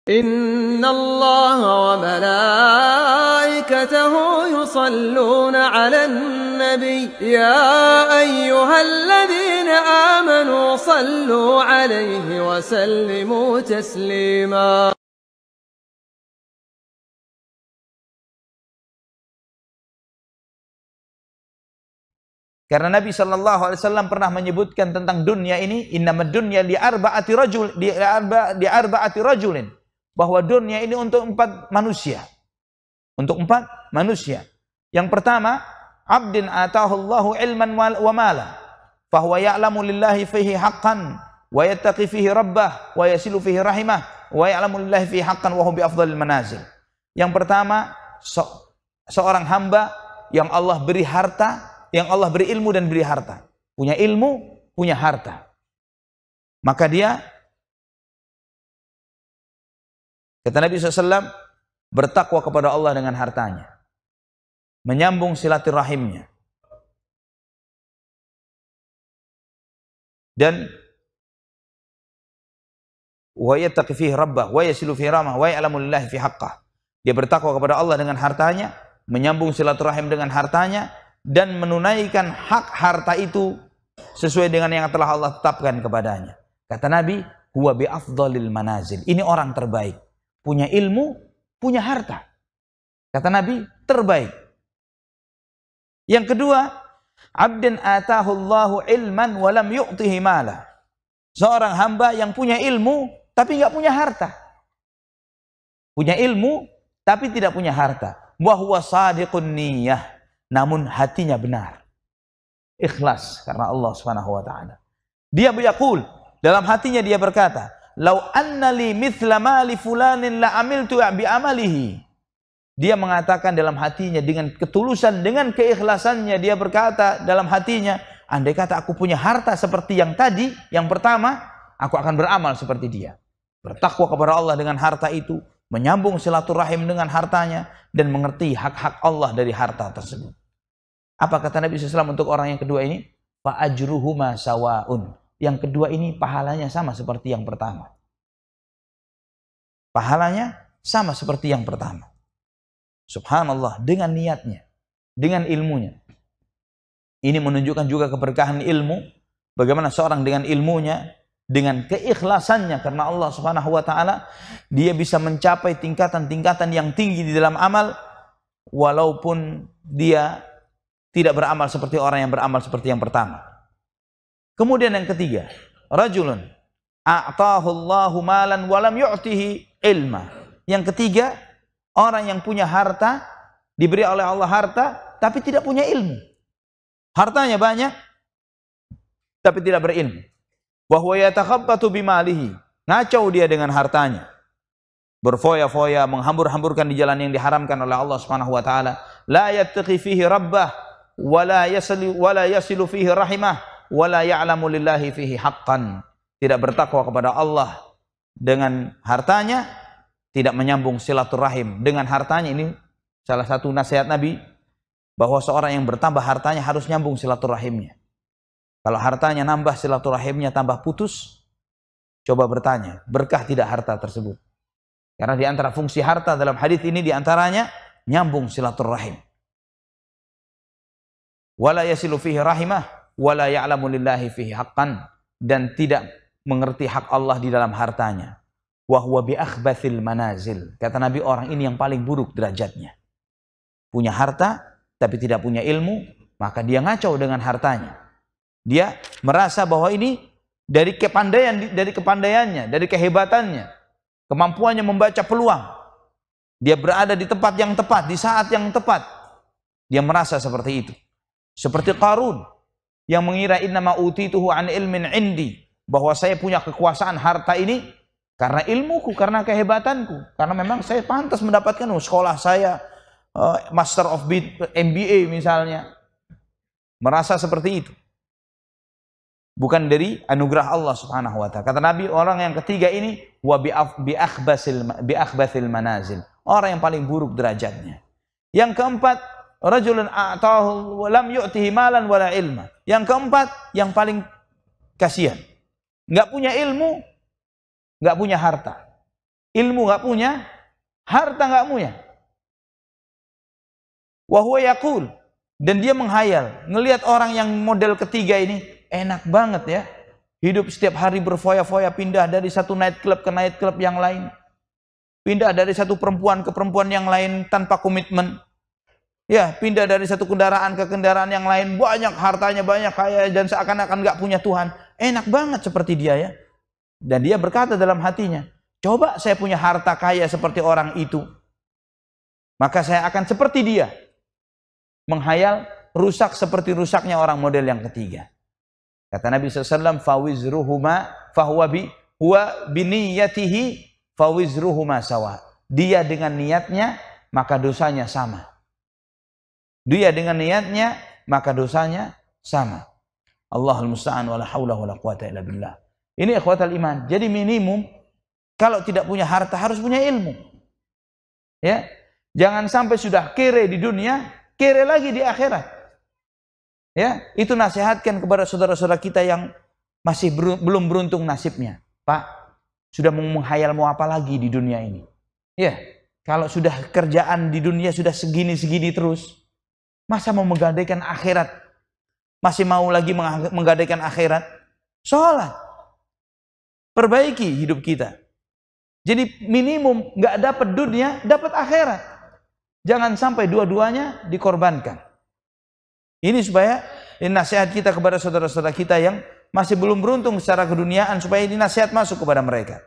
إن الله وملائكته يصلون على النبي يا أيها الذين آمنوا صلوا عليه وسلموا تسليما. Karena Nabi SAW pernah menyebutkan tentang dunia ini, innamad dunya li arba'ati rajulin, bahwa dunia ini untuk 4 manusia. Untuk 4 manusia. Yang pertama, abdin atahullahu ilman wa mala, fahuwa ya'lamu lillahi fihi haqqan, wa yattaqi fihi rabbah, wa yasilu fihi rahimah, wa ya'lamu lillahi fihi haqqan, wa huwa bi afdhalil manazil. Yang pertama, seorang hamba yang Allah beri harta, yang Allah beri ilmu dan beri harta. Punya ilmu, punya harta. Maka dia, kata Nabi SAW, bertakwa kepada Allah dengan hartanya. Menyambung silaturahimnya. Dan wa yattaqi fihi rabbah, wa yasilu fihi ramah, wa ya'lamu lillahi fi haqqah. Dia bertakwa kepada Allah dengan hartanya, menyambung silaturahim dengan hartanya, dan menunaikan hak harta itu sesuai dengan yang telah Allah tetapkan kepadanya. Kata Nabi, huwa bi afdhalil manazil. Ini orang terbaik. Punya ilmu, punya harta. Kata Nabi, terbaik. Yang kedua, abdin atahullahu ilman wa lam yu'tihi mala. Seorang hamba yang punya ilmu tapi enggak punya harta. Punya ilmu tapi tidak punya harta. Wa huwa shadiqun niyyah. Namun hatinya benar, ikhlas karena Allah Subhanahu wa taala. Dia yaqul, dalam hatinya dia berkata, "Lau anna li mithla mali fulanin la amiltu bi amalihi." Dia mengatakan dalam hatinya dengan ketulusan, dengan keikhlasannya, dia berkata dalam hatinya, andai kata aku punya harta seperti yang tadi, yang pertama, aku akan beramal seperti dia. Bertakwa kepada Allah dengan harta itu, menyambung silaturahim dengan hartanya, dan mengerti hak-hak Allah dari harta tersebut. Apa kata Nabi SAW untuk orang yang kedua ini? Fa ajruhuma sawaun. Yang kedua ini pahalanya sama seperti yang pertama. Pahalanya sama seperti yang pertama. Subhanallah, dengan niatnya, dengan ilmunya. Ini menunjukkan juga keberkahan ilmu. Bagaimana seorang dengan ilmunya, dengan keikhlasannya karena Allah Subhanahu wa taala, dia bisa mencapai tingkatan-tingkatan yang tinggi di dalam amal, walaupun dia tidak beramal seperti orang yang beramal seperti yang pertama. Kemudian yang ketiga, rajulun a'tahu Allahu malan wa lam yu'tihi ilma. Yang ketiga, orang yang punya harta, diberi oleh Allah harta tapi tidak punya ilmu. Hartanya banyak tapi tidak berilmu. Wa huwa yatakhabbatu bimalihi. Ngacau dia dengan hartanya. Berfoya-foya, menghambur-hamburkan di jalan yang diharamkan oleh Allah Subhanahu wa taala. La yattaqi fihi rabbah wala yasilu fihi rahimah wala ya'lamu lillahi fihi haqqan. Tidak bertakwa kepada Allah dengan hartanya, tidak menyambung silaturahim dengan hartanya. Ini salah satu nasihat Nabi, bahwa seorang yang bertambah hartanya harus nyambung silaturahimnya. Kalau hartanya nambah, silaturahimnya tambah putus, coba bertanya, berkah tidak harta tersebut? Karena di antara fungsi harta dalam hadis ini diantaranya nyambung silaturahim. Wala yasilu fihi rahimah wala ya'lamu lillahi fihi haqqan, dan tidak mengerti hak Allah di dalam hartanya. Wa huwa bi akhbathil manazil. Kata Nabi, orang ini yang paling buruk derajatnya. Punya harta tapi tidak punya ilmu, maka dia ngacau dengan hartanya. Dia merasa bahwa ini dari kepandaiannya, dari kehebatannya, kemampuannya membaca peluang. Dia berada di tempat yang tepat, di saat yang tepat. Dia merasa seperti itu. Seperti Qarun yang mengira innama utituhu an ilmin indi, bahwa saya punya kekuasaan harta ini karena ilmuku, karena kehebatanku, karena memang saya pantas mendapatkan sekolah saya Master of MBA misalnya. Merasa seperti itu. Bukan dari anugerah Allah Subhanahu wa taala. Kata Nabi, orang yang ketiga ini wa bi akhbathil manazil. Orang yang paling buruk derajatnya. Yang keempat, rajulun a'tahu wa lam yu'tihi malan wala ilma. Yang keempat, yang paling kasihan. Enggak punya ilmu, enggak punya harta. ilmu nggak punya, harta nggak punya. Wa huwa yaqul, dan dia menghayal, ngelihat orang yang model ketiga ini enak banget ya. Hidup setiap hari berfoya-foya, pindah dari satu night club ke night club yang lain. Pindah dari satu perempuan ke perempuan yang lain tanpa komitmen. Ya, pindah dari satu kendaraan ke kendaraan yang lain, banyak hartanya, banyak kaya, dan seakan-akan nggak punya Tuhan. Enak banget seperti dia ya. Dan dia berkata dalam hatinya, coba saya punya harta kaya seperti orang itu, maka saya akan seperti dia. Menghayal rusak seperti rusaknya orang model yang ketiga. Kata Nabi SAW, fawizruhuma fahuwa biniyatihi fawizruhuma sawa. Dia dengan niatnya, maka dosanya sama. Dia dengan niatnya, maka dosanya sama. Allahul musta'an wala haula wala quwata illa billah. Ini ikhwatal iman. Jadi minimum kalau tidak punya harta harus punya ilmu. Ya. Jangan sampai sudah kere di dunia, kere lagi di akhirat. Ya, itu nasihatkan kepada saudara-saudara kita yang masih belum beruntung nasibnya. Pak, sudah mau menghayal mau apa lagi di dunia ini? Ya, kalau sudah kerjaan di dunia sudah segini-segini terus, masa mau menggadaikan akhirat? Masih mau lagi menggadaikan akhirat? Sholat. Perbaiki hidup kita. Jadi minimum nggak dapat dunia, dapat akhirat. Jangan sampai dua-duanya dikorbankan. Ini supaya ini nasihat kita kepada saudara-saudara kita yang masih belum beruntung secara keduniaan, supaya ini nasihat masuk kepada mereka.